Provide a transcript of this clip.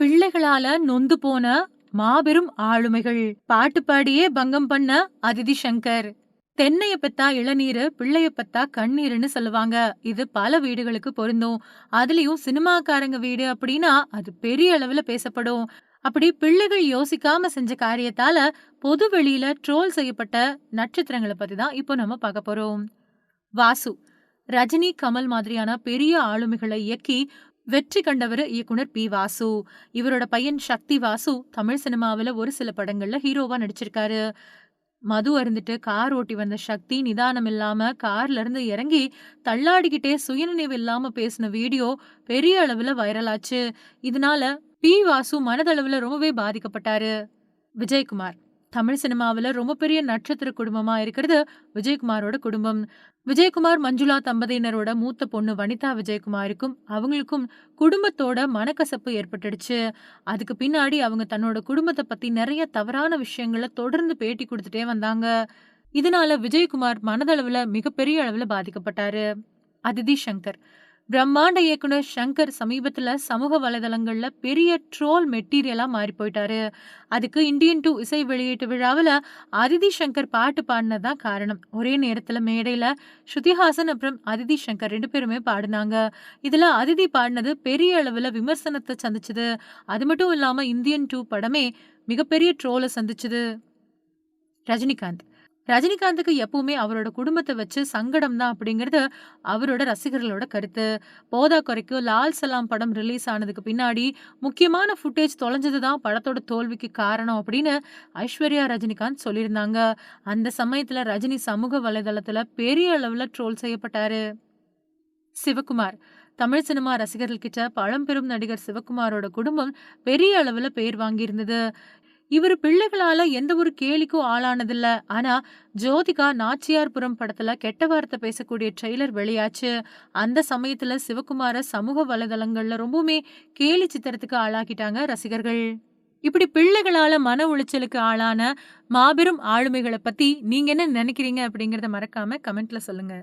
பிள்ளைகளால நொந்து போன மாபெரும் ஆளுமைகள். பாட்டு பாடியே பங்கம் பண்ண அதிதி சங்கர். தென்னைய பெத்தா இளநீரு, பிள்ளைய பெத்தா கண்ணீருன்னு சொல்லுவாங்க. இது பல வீடுகளுக்கு பொருந்தும். அதுலயும் சினிமாக்காரங்க வீடு அப்படின்னா அது பெரிய அளவுல பேசப்படும். அப்படி பிள்ளைகள் யோசிக்காம செஞ்ச காரியத்தால பொது வெளியில ட்ரோல் செய்யப்பட்ட நட்சத்திரங்கள பத்தி தான் இப்போ நம்ம பார்க்க போறோம். வாசு. ரஜினி, கமல் மாதிரியான பெரிய ஆளுமைகளை இயக்கி வெற்றி கண்டவரு இயக்குனர் பி. வாசு. இவரோட பையன் சக்தி வாசு தமிழ் சினிமாவுல ஒரு சில படங்கள்ல ஹீரோவா நடிச்சிருக்காரு. மது அருந்துட்டு கார் ஓட்டி வந்த சக்தி நிதானம் இல்லாம கார்ல இருந்து இறங்கி தள்ளாடிக்கிட்டே சுயநினைவு இல்லாம பேசின வீடியோ பெரிய அளவுல வைரல் ஆச்சு. இதனால பி. வாசு மனதளவுல ரொம்பவே பாதிக்கப்பட்டாரு. விஜயகுமார். தமிழ் சினிமாவுல ரொம்ப பெரிய நட்சத்திர குடும்பமா இருக்கிறது விஜயகுமாரோட குடும்பம். விஜயகுமார், மஞ்சுளா தம்பதியினரோட மூத்த பொண்ணு வனிதா விஜயகுமாருக்கும் அவங்களுக்கும் குடும்பத்தோட மனக்கசப்பு ஏற்பட்டுடுச்சு. அதுக்கு பின்னாடி அவங்க தன்னோட குடும்பத்த பத்தி நெறைய தவறான விஷயங்கள தொடர்ந்து பேட்டி குடுத்துட்டே வந்தாங்க. இதனால விஜயகுமார் மனதளவுல மிகப்பெரிய அளவுல பாதிக்கப்பட்டாரு. அதிதி சங்கர். பிரம்மாண்ட இயக்குனர் ஷங்கர் சமீபத்துல சமூக வலைதளங்கள்ல பெரிய ட்ரோல் மெட்டீரியலா மாறி போயிட்டாரு. அதுக்கு இந்தியன் 2 இசை வெளியீட்டு விழாவுல அதிதி சங்கர் பாட்டு பாடினதுதான் காரணம். ஒரே நேரத்துல மேடையில ஸ்ருதிஹாசன் அப்புறம் அதிதி சங்கர் 2 பேருமே பாடினாங்க. இதுல அதிதி பாடினது பெரிய அளவுல விமர்சனத்தை சந்திச்சது. அது மட்டும் இல்லாம இந்தியன் 2 படமே மிகப்பெரிய ட்ரோலை சந்திச்சது. ரஜினிகாந்த். ரஜினிகாந்துக்கு எப்பவுமே அவரோட குடும்பத்த வச்சு சங்கடம் தான் அப்படிங்கிறது அவரோட ரசிகர்களோட கருத்து. போதாக்குறைக்கு லால் சலாம் படம் ரிலீஸ் ஆனதுக்கு பின்னாடி முக்கியமான ஃபுட்டேஜ் தொலைஞ்சது தான் படத்தோட தோல்விக்கு காரணம் அப்படின்னு ஐஸ்வர்யா ரஜினிகாந்த் சொல்லியிருந்தாங்க. அந்த சமயத்துல ரஜினி சமூக வலைதளத்துல பெரிய அளவுல ட்ரோல் செய்யப்பட்டாரு. சிவகுமார். தமிழ் சினிமா ரசிகர்கள் கிட்ட பழம்பெரும் நடிகர் சிவகுமாரோட குடும்பம் பெரிய அளவுல பேர் வாங்கியிருந்தது. இவரு பிள்ளைகளால எந்த ஒரு கேலிக்கும் ஆளானதில்ல. ஆனா ஜோதிகா நாச்சியார்புரம் படத்துல கெட்ட வார்த்தை பேசக்கூடிய ட்ரெய்லர் வெளியாச்சு. அந்த சமயத்துல சிவகுமார சமூக வலைதளங்கள்ல ரொம்பவுமே கேலி சித்திரத்துக்கு ஆளாக்கிட்டாங்க ரசிகர்கள். இப்படி பிள்ளைகளால மன உளைச்சலுக்கு ஆளான மாபெரும் ஆளுமைகளை பத்தி நீங்க என்ன நினைக்கிறீங்க அப்படிங்கறத மறக்காம கமெண்ட்ல சொல்லுங்க.